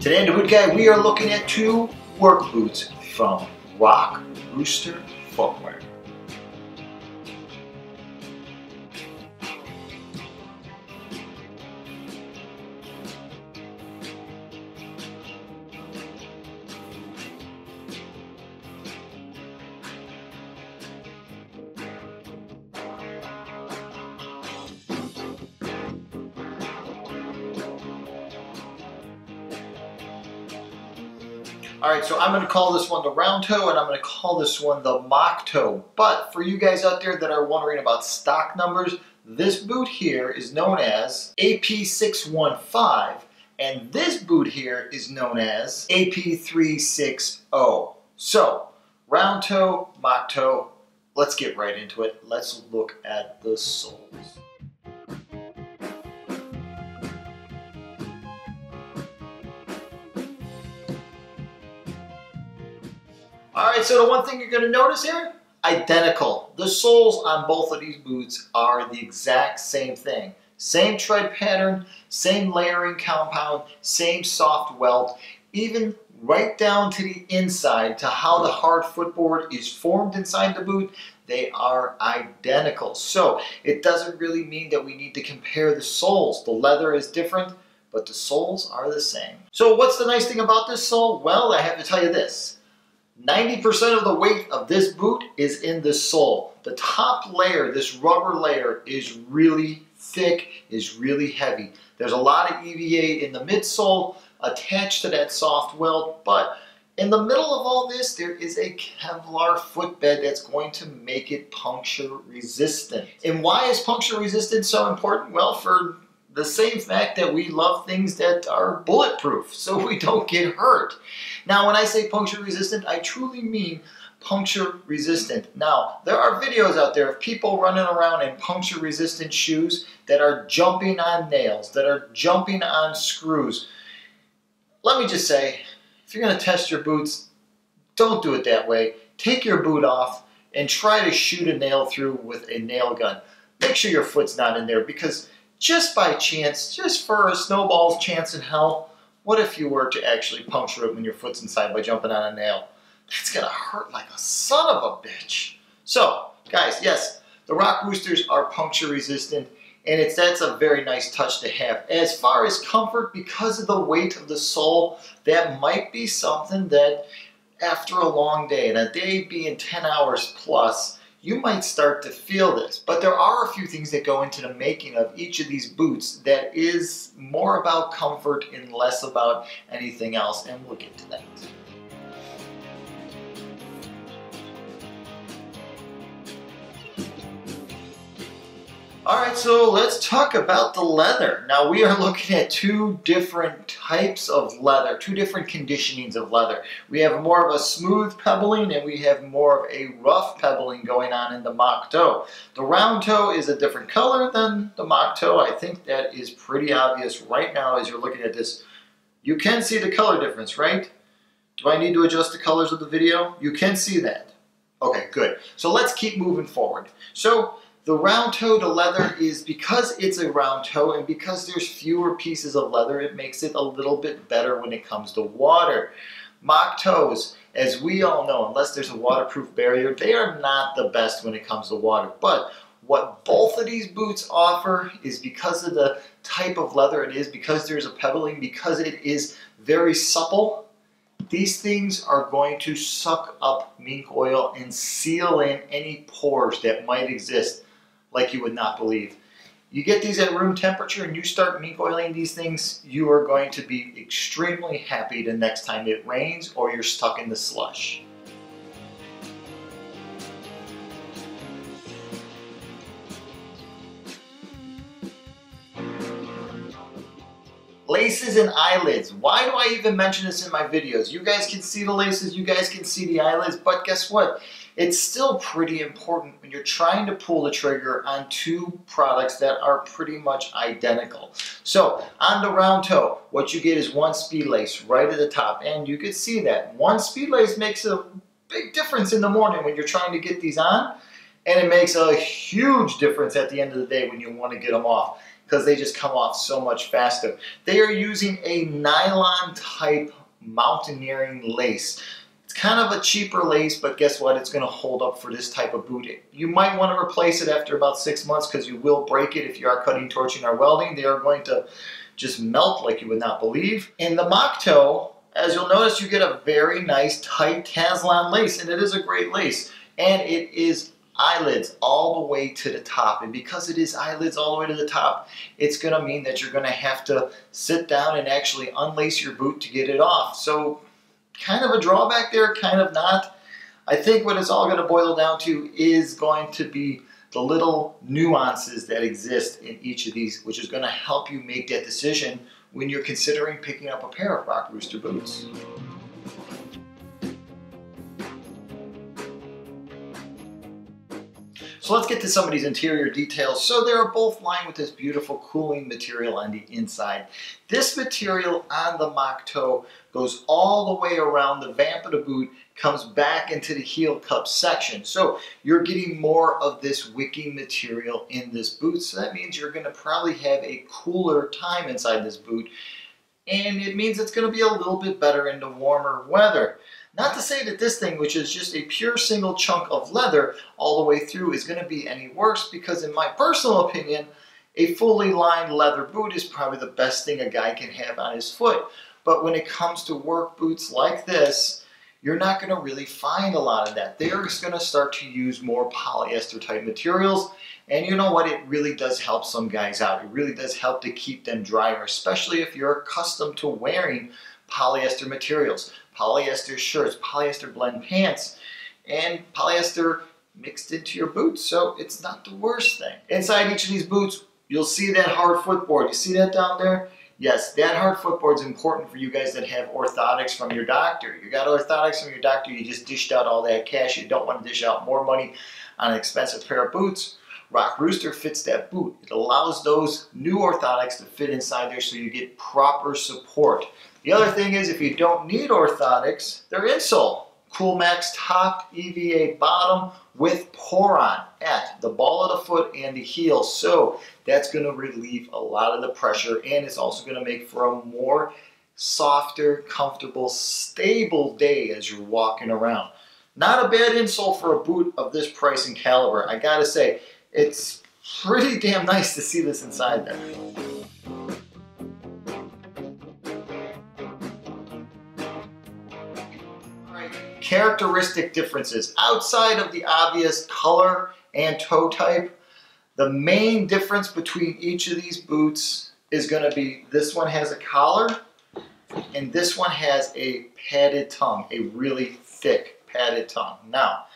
Today in The Boot Guy, we are looking at two work boots from RockRooster footwear. Alright, so I'm going to call this one the round toe and I'm going to call this one the mock toe. But for you guys out there that are wondering about stock numbers, this boot here is known as AP615 and this boot here is known as AP360. So, round toe, mock toe, let's get right into it. Let's look at the soles. Alright, so the one thing you're going to notice here, identical. The soles on both of these boots are the exact same thing. Same tread pattern, same layering compound, same soft welt, even right down to the inside to how the hard footboard is formed inside the boot, they are identical. So it doesn't really mean that we need to compare the soles. The leather is different, but the soles are the same. So what's the nice thing about this sole? Well, I have to tell you this. 90% of the weight of this boot is in the sole. The top layer, this rubber layer, is really thick, is really heavy. There's a lot of EVA in the midsole attached to that soft welt, but in the middle of all this, there is a Kevlar footbed that's going to make it puncture resistant. And why is puncture resistant so important? Well, for the same fact that we love things that are bulletproof so we don't get hurt. Now, when I say puncture resistant, I truly mean puncture resistant. Now, there are videos out there of people running around in puncture resistant shoes that are jumping on nails, that are jumping on screws. Let me just say, if you're going to test your boots, don't do it that way. Take your boot off and try to shoot a nail through with a nail gun. Make sure your foot's not in there, because just by chance, just for a snowball's chance in hell, what if you were to actually puncture it when your foot's inside by jumping on a nail? That's gonna hurt like a son of a bitch. So, guys, yes, the RockRoosters are puncture resistant, and that's a very nice touch to have. As far as comfort, because of the weight of the sole, that might be something that after a long day, and a day being 10 hours plus, you might start to feel this. But there are a few things that go into the making of each of these boots that is more about comfort and less about anything else, and we'll get to that. Alright, so let's talk about the leather. Now, we are looking at two different types of leather, two different conditionings of leather. We have more of a smooth pebbling and we have more of a rough pebbling going on in the mock toe. The round toe is a different color than the mock toe. I think that is pretty obvious right now as you're looking at this. You can see the color difference, right? Do I need to adjust the colors of the video? You can see that. Okay, good. So let's keep moving forward. So, the round toe to leather is, because it's a round toe and because there's fewer pieces of leather, it makes it a little bit better when it comes to water. Mock toes, as we all know, unless there's a waterproof barrier, they are not the best when it comes to water. But what both of these boots offer is, because of the type of leather it is, because there's a pebbling, because it is very supple, these things are going to suck up mink oil and seal in any pores that might exist like you would not believe. You get these at room temperature and you start mink oiling these things, you are going to be extremely happy the next time it rains or you're stuck in the slush. Laces and eyelids. Why do I even mention this in my videos? You guys can see the laces, you guys can see the eyelids, but guess what? It's still pretty important when you're trying to pull the trigger on two products that are pretty much identical. So, on the round toe, what you get is one speed lace right at the top, and you can see that. One speed lace makes a big difference in the morning when you're trying to get these on. And it makes a huge difference at the end of the day when you want to get them off, because they just come off so much faster. They are using a nylon type mountaineering lace. It's kind of a cheaper lace, but guess what? It's going to hold up for this type of boot. You might want to replace it after about 6 months because you will break it if you are cutting, torching, or welding. They are going to just melt like you would not believe. In the mock toe, as you'll notice, you get a very nice tight Taslan lace, and it is a great lace. And it is eyelids all the way to the top, and because it is eyelids all the way to the top, it's going to mean that you're going to have to sit down and actually unlace your boot to get it off. So kind of a drawback there, kind of not. I think what it's all going to boil down to is going to be the little nuances that exist in each of these, which is going to help you make that decision when you're considering picking up a pair of RockRooster boots. So let's get to some of these interior details. So they are both lined with this beautiful cooling material on the inside. This material on the mock toe goes all the way around the vamp of the boot, comes back into the heel cup section. So you're getting more of this wicking material in this boot. So that means you're going to probably have a cooler time inside this boot. And it means it's going to be a little bit better in the warmer weather. Not to say that this thing, which is just a pure single chunk of leather all the way through, is going to be any worse, because in my personal opinion, a fully lined leather boot is probably the best thing a guy can have on his foot. But when it comes to work boots like this, you're not going to really find a lot of that. They're just going to start to use more polyester type materials. And you know what? It really does help some guys out. It really does help to keep them drier, especially if you're accustomed to wearing polyester materials. Polyester shirts, polyester blend pants, and polyester mixed into your boots. So it's not the worst thing. Inside each of these boots, you'll see that hard footboard. You see that down there? Yes, that hard footboard is important for you guys that have orthotics from your doctor. You got orthotics from your doctor, you just dished out all that cash. You don't want to dish out more money on an expensive pair of boots. RockRooster fits that boot. It allows those new orthotics to fit inside there so you get proper support. The other thing is, if you don't need orthotics, they're insole. Cool Max top, EVA bottom with pour-on at the ball of the foot and the heel. So that's going to relieve a lot of the pressure, and it's also going to make for a more softer, comfortable, stable day as you're walking around. Not a bad insole for a boot of this price and caliber. I gotta say, it's pretty damn nice to see this inside there. Characteristic differences. Outside of the obvious color and toe type, the main difference between each of these boots is going to be this one has a collar and this one has a padded tongue, a really thick padded tongue. Now,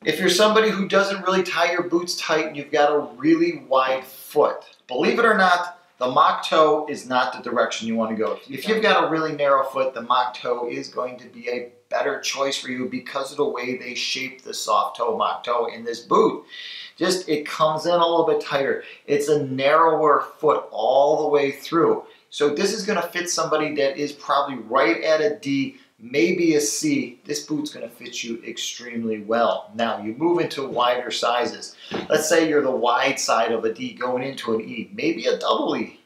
if you're somebody who doesn't really tie your boots tight and you've got a really wide foot, believe it or not, the mock toe is not the direction you want to go. If you've got a really narrow foot, the mock toe is going to be a better choice for you because of the way they shape the soft toe mock toe in this boot. Just, it comes in a little bit tighter. It's a narrower foot all the way through. So this is going to fit somebody that is probably right at a D, maybe a C. This boot's going to fit you extremely well. Now, you move into wider sizes. Let's say you're the wide side of a D going into an E, maybe a double E.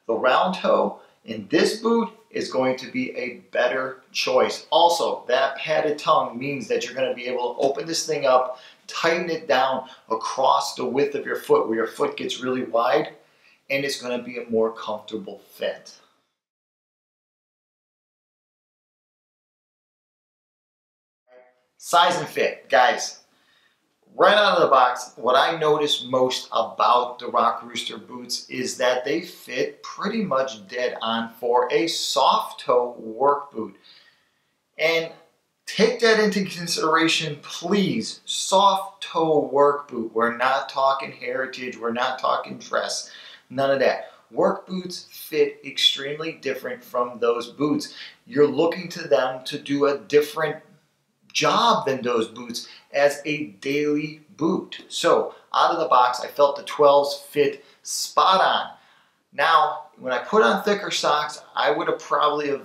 The round toe in this boot is going to be a better choice. Also, that padded tongue means that you're going to be able to open this thing up, tighten it down across the width of your foot where your foot gets really wide, and it's going to be a more comfortable fit. Size and fit, guys. Right out of the box, what I notice most about the RockRooster boots is that they fit pretty much dead on for a soft toe work boot. And take that into consideration, please. Soft toe work boot. We're not talking heritage, we're not talking dress, none of that. Work boots fit extremely different from those boots. You're looking to them to do a different job than those boots as a daily boot. So out of the box, I felt the 12s fit spot on. Now, when I put on thicker socks, I would have probably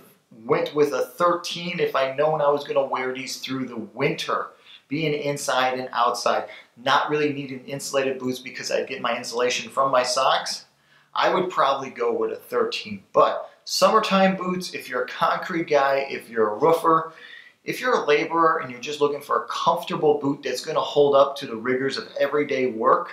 went with a 13 if I'd known I was going to wear these through the winter, being inside and outside, not really needing insulated boots because I get my insulation from my socks, I would probably go with a 13. But summertime boots, if you're a concrete guy, if you're a roofer, if you're a laborer and you're just looking for a comfortable boot that's going to hold up to the rigors of everyday work,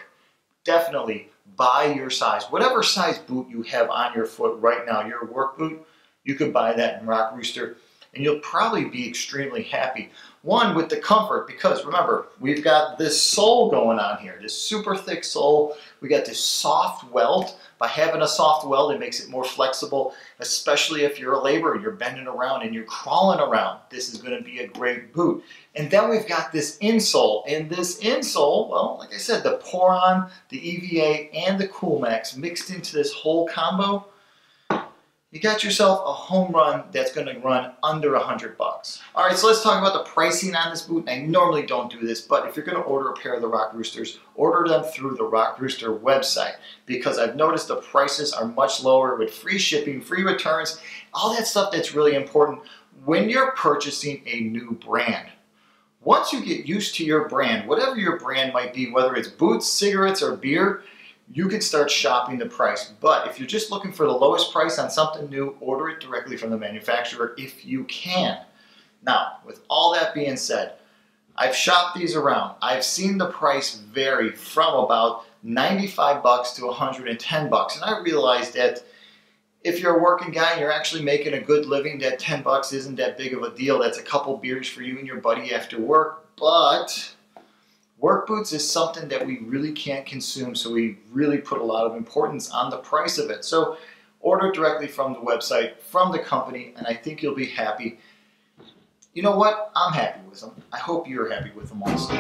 definitely buy your size. Whatever size boot you have on your foot right now, your work boot, you could buy that in RockRooster and you'll probably be extremely happy. One, with the comfort, because remember, we've got this sole going on here, this super thick sole. We got this soft welt. By having a soft welt, it makes it more flexible, especially if you're a laborer, you're bending around and you're crawling around. This is going to be a great boot. And then we've got this insole. And this insole, well, like I said, the Poron, the EVA, and the Coolmax mixed into this whole combo, you got yourself a home run that's going to run under $100. All right, so let's talk about the pricing on this boot. I normally don't do this, but if you're going to order a pair of the RockRoosters, order them through the RockRooster website, because I've noticed the prices are much lower with free shipping, free returns, all that stuff that's really important when you're purchasing a new brand. Once you get used to your brand, whatever your brand might be, whether it's boots, cigarettes, or beer, you can start shopping the price. But if you're just looking for the lowest price on something new, order it directly from the manufacturer if you can. Now, with all that being said, I've shopped these around. I've seen the price vary from about $95 to $110. And I realized that if you're a working guy and you're actually making a good living, that $10 isn't that big of a deal. That's a couple beers for you and your buddy after work. But work boots is something that we really can't consume, so we really put a lot of importance on the price of it. So order directly from the website, from the company, and I think you'll be happy. You know what? I'm happy with them. I hope you're happy with them also.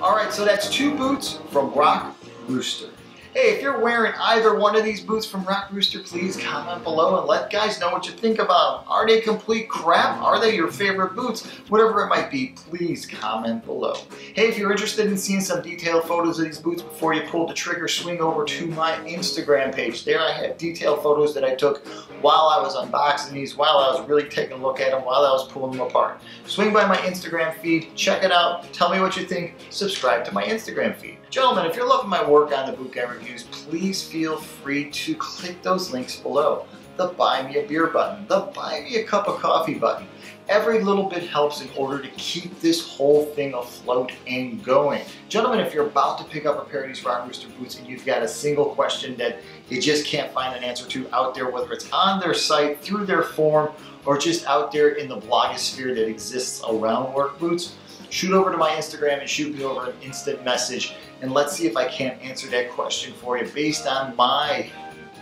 Alright, so that's 2 boots from RockRooster. Hey, if you're wearing either one of these boots from RockRooster, please comment below and let guys know what you think about them. Are they complete crap? Are they your favorite boots? Whatever it might be, please comment below. Hey, if you're interested in seeing some detailed photos of these boots before you pull the trigger, swing over to my Instagram page. There I have detailed photos that I took while I was unboxing these, while I was really taking a look at them, while I was pulling them apart. Swing by my Instagram feed, check it out, tell me what you think, subscribe to my Instagram feed. Gentlemen, if you're loving my work on the BootGuy reviews, please feel free to click those links below. The Buy Me a Beer button, the Buy Me a Cup of Coffee button. Every little bit helps in order to keep this whole thing afloat and going. Gentlemen, if you're about to pick up a pair of these RockRooster boots and you've got a single question that you just can't find an answer to out there, whether it's on their site, through their forum, or just out there in the blogosphere that exists around work boots, shoot over to my Instagram and shoot me over an instant message, and let's see if I can't answer that question for you based on my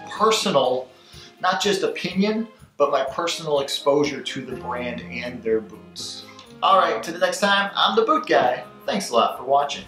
personal, not just opinion, but my personal exposure to the brand and their boots. All right, till the next time, I'm the Boot Guy. Thanks a lot for watching.